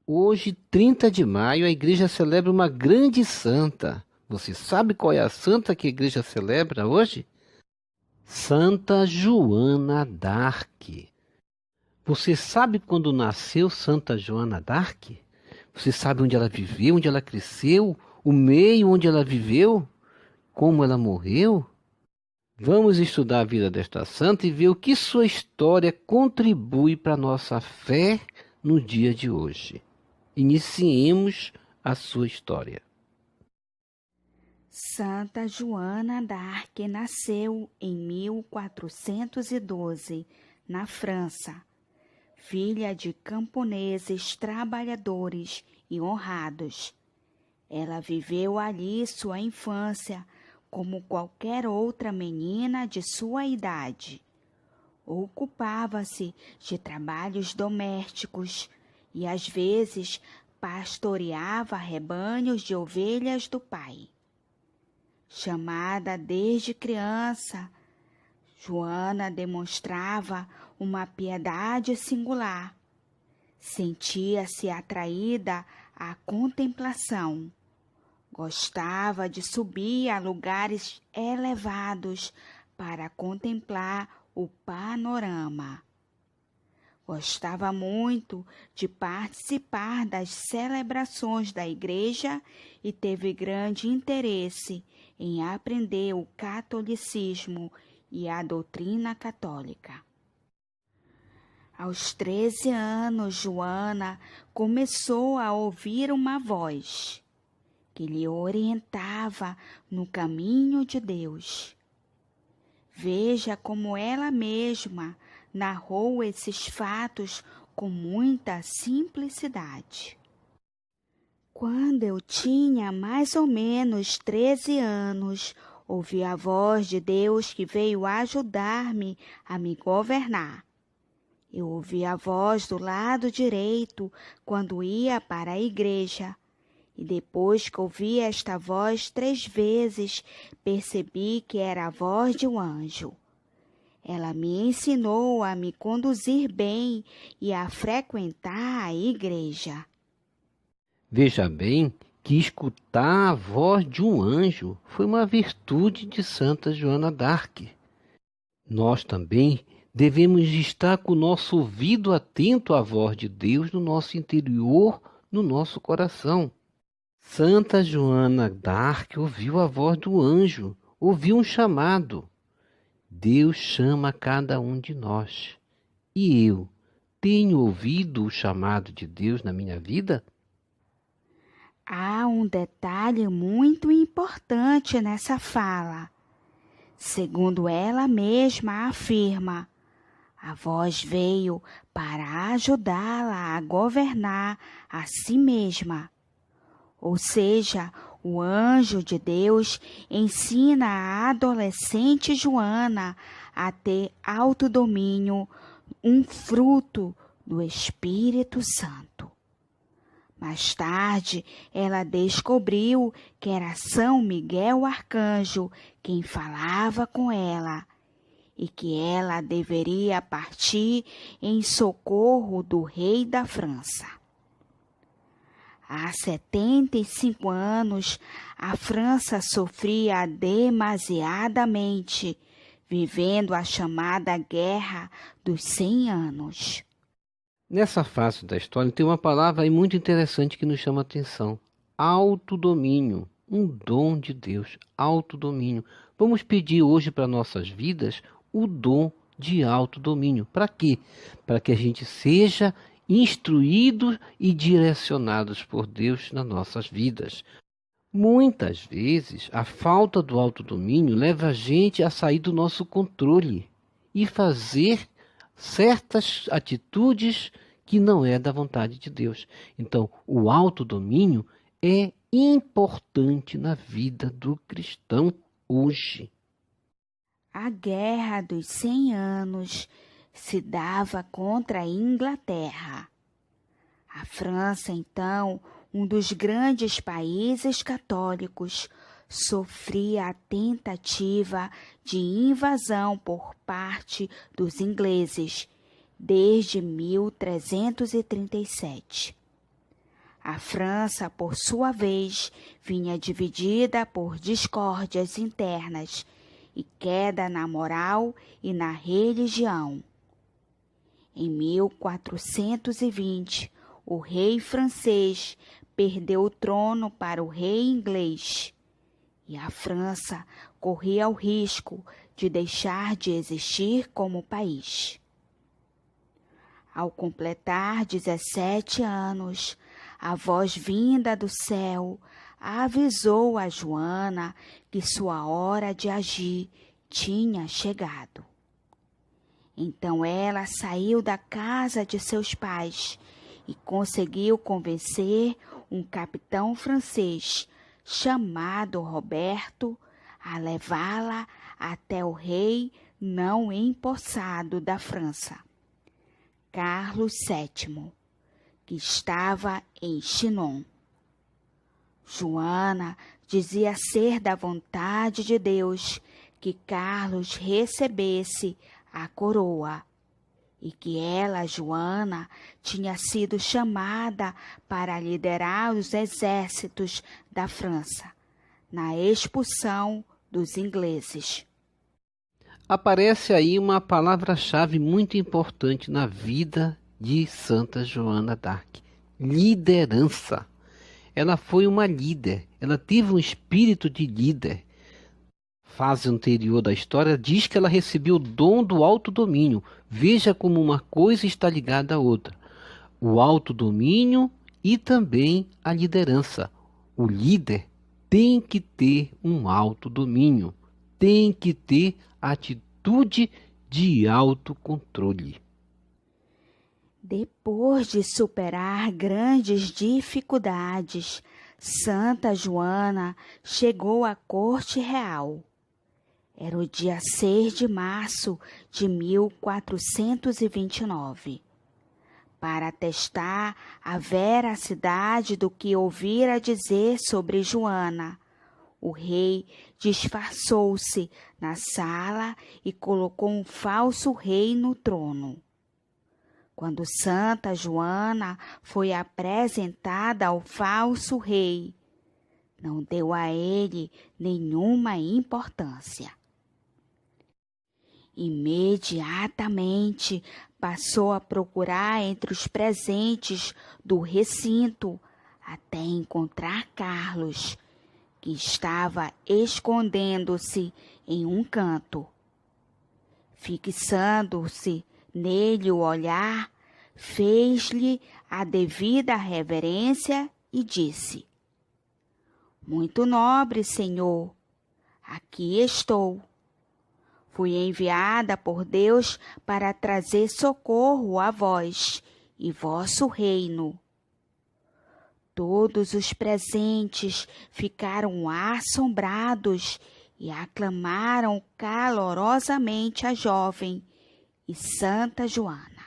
Hoje, 30 de maio, a igreja celebra uma grande santa. Você sabe qual é a santa que a igreja celebra hoje? Santa Joana d'Arc. Você sabe quando nasceu Santa Joana d'Arc? Você sabe onde ela viveu, onde ela cresceu, o meio onde ela viveu, como ela morreu? Vamos estudar a vida desta santa e ver o que sua história contribui para a nossa fé no dia de hoje. Iniciemos a sua história. Santa Joana d'Arc nasceu em 1412, na França, filha de camponeses trabalhadores e honrados. Ela viveu ali sua infância como qualquer outra menina de sua idade. Ocupava-se de trabalhos domésticos e às vezes pastoreava rebanhos de ovelhas do pai. Chamada desde criança, Joana demonstrava uma piedade singular. Sentia-se atraída à contemplação. Gostava de subir a lugares elevados para contemplar o panorama. Gostava muito de participar das celebrações da igreja e teve grande interesse em aprender o catolicismo e a doutrina católica. Aos 13 anos, Joana começou a ouvir uma voz que lhe orientava no caminho de Deus. Veja como ela mesma narrou esses fatos com muita simplicidade. Quando eu tinha mais ou menos 13 anos, ouvi a voz de Deus que veio ajudar-me a me governar. Eu ouvi a voz do lado direito quando ia para a igreja. E depois que ouvi esta voz 3 vezes, percebi que era a voz de um anjo. Ela me ensinou a me conduzir bem e a frequentar a igreja. Veja bem que escutar a voz de um anjo foi uma virtude de Santa Joana d'Arc. Nós também devemos estar com o nosso ouvido atento à voz de Deus no nosso interior, no nosso coração. Santa Joana d'Arc ouviu a voz do anjo, ouviu um chamado. Deus chama cada um de nós. E eu tenho ouvido o chamado de Deus na minha vida? Há um detalhe muito importante nessa fala. Segundo ela mesma afirma, a voz veio para ajudá-la a governar a si mesma. Ou seja, o anjo de Deus ensina a adolescente Joana a ter autodomínio, um fruto do Espírito Santo. Mais tarde, ela descobriu que era São Miguel Arcanjo quem falava com ela e que ela deveria partir em socorro do rei da França. Há 75 anos, a França sofria demasiadamente, vivendo a chamada Guerra dos 100 Anos. Nessa fase da história tem uma palavra aí muito interessante que nos chama a atenção. Autodomínio, um dom de Deus, autodomínio. Vamos pedir hoje para nossas vidas o dom de autodomínio. Para quê? Para que a gente seja instruídos e direcionados por Deus nas nossas vidas. Muitas vezes, a falta do autodomínio leva a gente a sair do nosso controle e fazer certas atitudes que não é da vontade de Deus. Então, o autodomínio é importante na vida do cristão hoje. A Guerra dos 100 Anos se dava contra a Inglaterra. A França, então, um dos grandes países católicos, sofria a tentativa de invasão por parte dos ingleses desde 1337. A França, por sua vez, vinha dividida por discórdias internas e queda na moral e na religião. Em 1420, o rei francês perdeu o trono para o rei inglês e a França corria o risco de deixar de existir como país. Ao completar 17 anos, a voz vinda do céu avisou a Joana que sua hora de agir tinha chegado. Então ela saiu da casa de seus pais e conseguiu convencer um capitão francês chamado Roberto a levá-la até o rei não empossado da França, Carlos VII, que estava em Chinon. Joana dizia ser da vontade de Deus que Carlos recebesse a coroa e que ela, Joana, tinha sido chamada para liderar os exércitos da França na expulsão dos ingleses. Aparece aí uma palavra-chave muito importante na vida de Santa Joana d'Arc: liderança. Ela foi uma líder, ela teve um espírito de líder. Fase anterior da história diz que ela recebeu o dom do autodomínio. Veja como uma coisa está ligada à outra: o autodomínio e também a liderança. O líder tem que ter um autodomínio, tem que ter atitude de autocontrole. Depois de superar grandes dificuldades, Santa Joana chegou à corte real. Era o dia 6 de março de 1429. Para testar a veracidade do que ouvira dizer sobre Joana, o rei disfarçou-se na sala e colocou um falso rei no trono. Quando Santa Joana foi apresentada ao falso rei, não deu a ele nenhuma importância. Imediatamente passou a procurar entre os presentes do recinto até encontrar Carlos, que estava escondendo-se em um canto. Fixando-se nele o olhar, fez-lhe a devida reverência e disse: "Muito nobre senhor, aqui estou. Fui enviada por Deus para trazer socorro a vós e vosso reino." Todos os presentes ficaram assombrados e aclamaram calorosamente a jovem e Santa Joana.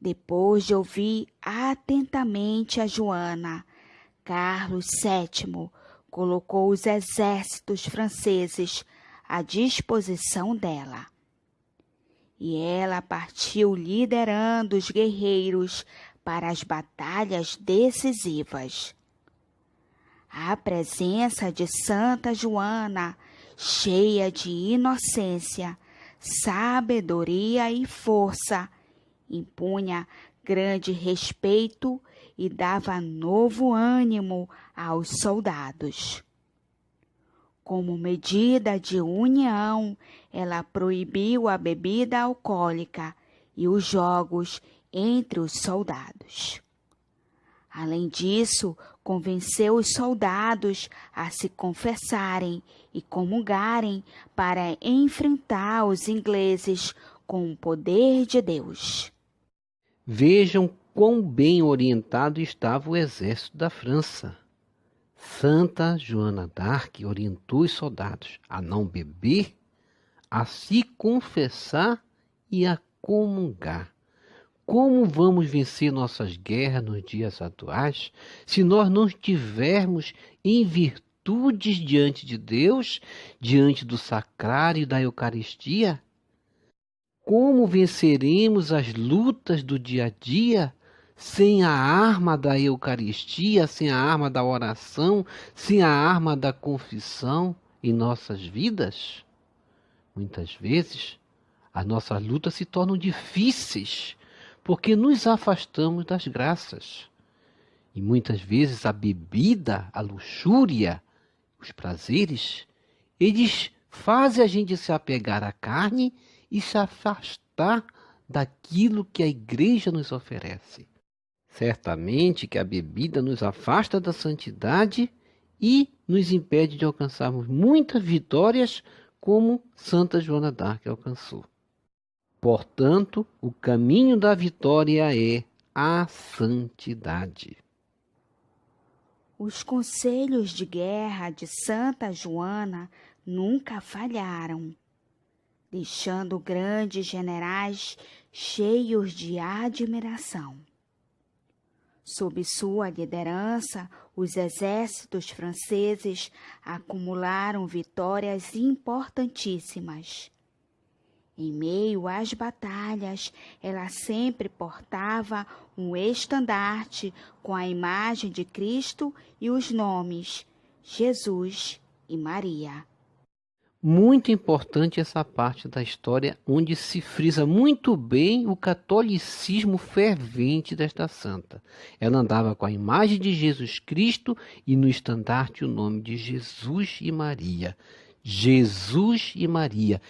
Depois de ouvir atentamente a Joana, Carlos VII colocou os exércitos franceses à disposição dela. E ela partiu liderando os guerreiros para as batalhas decisivas. A presença de Santa Joana, cheia de inocência, sabedoria e força, impunha grande respeito e dava novo ânimo aos soldados. Como medida de união, ela proibiu a bebida alcoólica e os jogos entre os soldados. Além disso, convenceu os soldados a se confessarem e comungarem para enfrentar os ingleses com o poder de Deus. Vejam quão bem orientado estava o exército da França. Santa Joana d'Arc orientou os soldados a não beber, a se confessar e a comungar. Como vamos vencer nossas guerras nos dias atuais se nós não estivermos em virtudes diante de Deus, diante do sacrário e da Eucaristia? Como venceremos as lutas do dia a dia sem a arma da Eucaristia, sem a arma da oração, sem a arma da confissão em nossas vidas? Muitas vezes, as nossas lutas se tornam difíceis, porque nos afastamos das graças. E muitas vezes a bebida, a luxúria, os prazeres, eles fazem a gente se apegar à carne e se afastar daquilo que a igreja nos oferece. Certamente que a bebida nos afasta da santidade e nos impede de alcançarmos muitas vitórias como Santa Joana d'Arc alcançou. Portanto, o caminho da vitória é a santidade. Os conselhos de guerra de Santa Joana nunca falharam, deixando grandes generais cheios de admiração. Sob sua liderança, os exércitos franceses acumularam vitórias importantíssimas. Em meio às batalhas, ela sempre portava um estandarte com a imagem de Cristo e os nomes Jesus e Maria. Muito importante essa parte da história onde se frisa muito bem o catolicismo fervente desta santa. Ela andava com a imagem de Jesus Cristo e no estandarte o nome de Jesus e Maria. Jesus e Maria.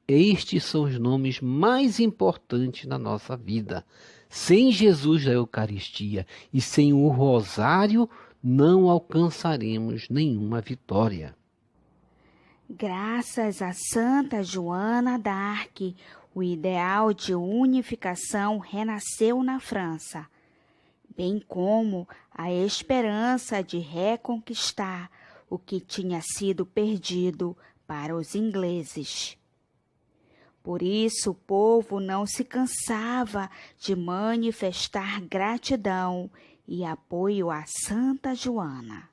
Estes são os nomes mais importantes na nossa vida. Sem Jesus da Eucaristia e sem o Rosário, não alcançaremos nenhuma vitória. Graças a Santa Joana d'Arc, o ideal de unificação renasceu na França, bem como a esperança de reconquistar o que tinha sido perdido para os ingleses. Por isso o povo não se cansava de manifestar gratidão e apoio a Santa Joana.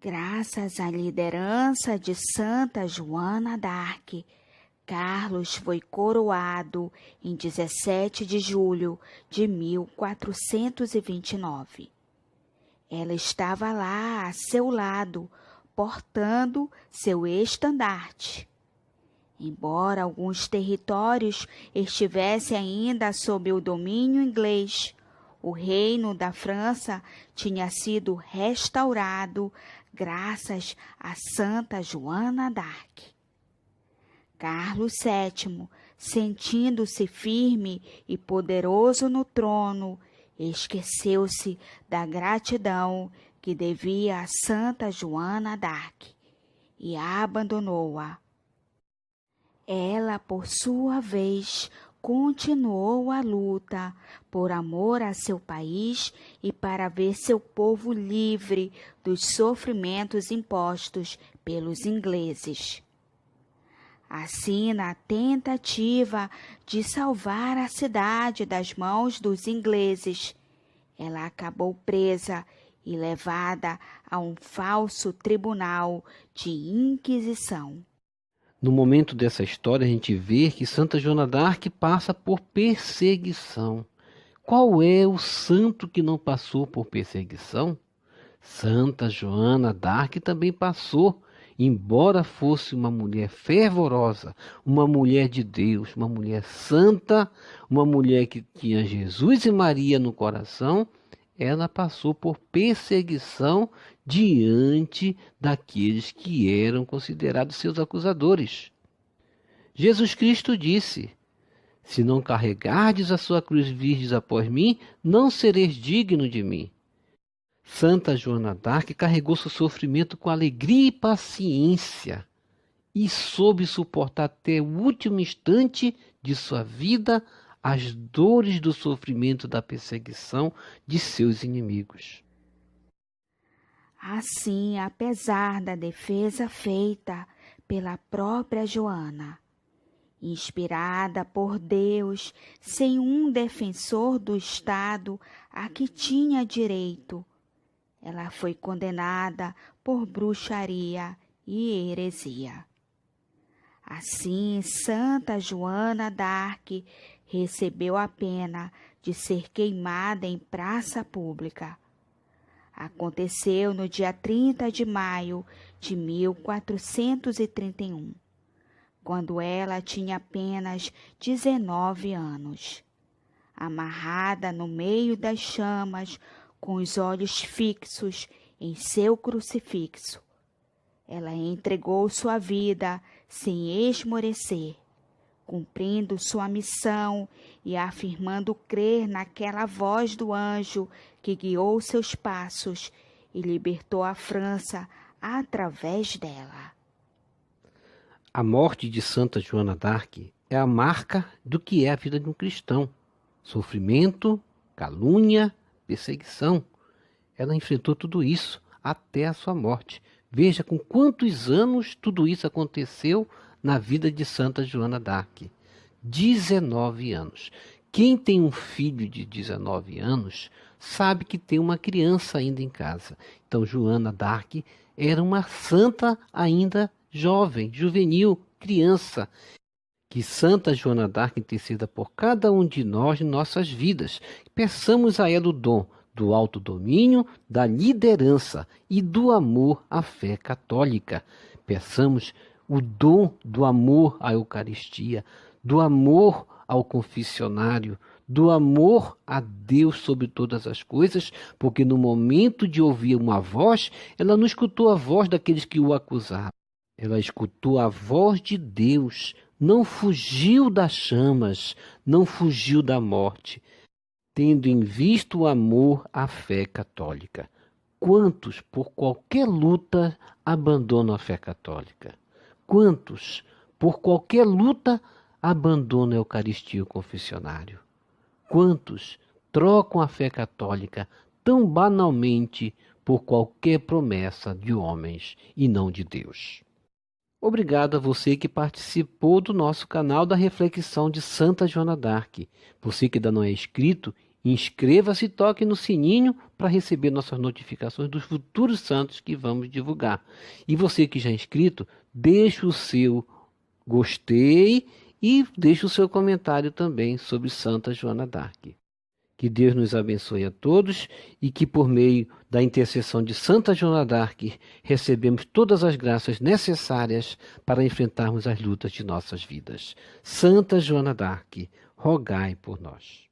Graças à liderança de Santa Joana d'Arc, Carlos foi coroado em 17 de julho de 1429. Ela estava lá a seu lado, portando seu estandarte. Embora alguns territórios estivessem ainda sob o domínio inglês, o reino da França tinha sido restaurado graças a Santa Joana d'Arc. Carlos VII, sentindo-se firme e poderoso no trono, esqueceu-se da gratidão que devia a Santa Joana d'Arc e abandonou-a. Ela, por sua vez, continuou a luta por amor a seu país e para ver seu povo livre dos sofrimentos impostos pelos ingleses. Assim, na tentativa de salvar a cidade das mãos dos ingleses, ela acabou presa e levada a um falso tribunal de inquisição. No momento dessa história, a gente vê que Santa Joana d'Arc passa por perseguição. Qual é o santo que não passou por perseguição? Santa Joana d'Arc também passou, embora fosse uma mulher fervorosa, uma mulher de Deus, uma mulher santa, uma mulher que tinha Jesus e Maria no coração. Ela passou por perseguição diante daqueles que eram considerados seus acusadores. Jesus Cristo disse: se não carregardes a sua cruz virdes após mim, não sereis digno de mim. Santa Joana d'Arc carregou seu sofrimento com alegria e paciência e soube suportar até o último instante de sua vida as dores do sofrimento da perseguição de seus inimigos. Assim, apesar da defesa feita pela própria Joana, inspirada por Deus, sem um defensor do Estado a que tinha direito, ela foi condenada por bruxaria e heresia. Assim, Santa Joana d'Arc recebeu a pena de ser queimada em praça pública. Aconteceu no dia 30 de maio de 1431, quando ela tinha apenas 19 anos. Amarrada no meio das chamas, com os olhos fixos em seu crucifixo, ela entregou sua vida sem esmorecer, cumprindo sua missão e afirmando crer naquela voz do anjo que guiou seus passos e libertou a França através dela. A morte de Santa Joana d'Arc é a marca do que é a vida de um cristão. Sofrimento, calúnia, perseguição. Ela enfrentou tudo isso até a sua morte. Veja com quantos anos tudo isso aconteceu na vida de Santa Joana d'Arc. 19 anos. Quem tem um filho de 19 anos sabe que tem uma criança ainda em casa. Então Joana d'Arc era uma santa ainda jovem, juvenil, criança. Que Santa Joana d'Arc interceda por cada um de nós em nossas vidas. Peçamos a ela o dom do autodomínio, da liderança e do amor à fé católica. Peçamos o dom do amor à Eucaristia, do amor ao confessionário, do amor a Deus sobre todas as coisas, porque no momento de ouvir uma voz, ela não escutou a voz daqueles que o acusavam. Ela escutou a voz de Deus, não fugiu das chamas, não fugiu da morte, tendo em vista o amor à fé católica. Quantos, por qualquer luta, abandonam a fé católica? Quantos, por qualquer luta, abandonam a Eucaristia e o confessionário? Quantos trocam a fé católica tão banalmente por qualquer promessa de homens e não de Deus? Obrigado a você que participou do nosso canal da reflexão de Santa Joana d'Arc. Você que ainda não é inscrito, inscreva-se e toque no sininho para receber nossas notificações dos futuros santos que vamos divulgar. E você que já é inscrito, deixe o seu gostei e deixe o seu comentário também sobre Santa Joana d'Arc. Que Deus nos abençoe a todos e que por meio da intercessão de Santa Joana d'Arc recebemos todas as graças necessárias para enfrentarmos as lutas de nossas vidas. Santa Joana d'Arc, rogai por nós.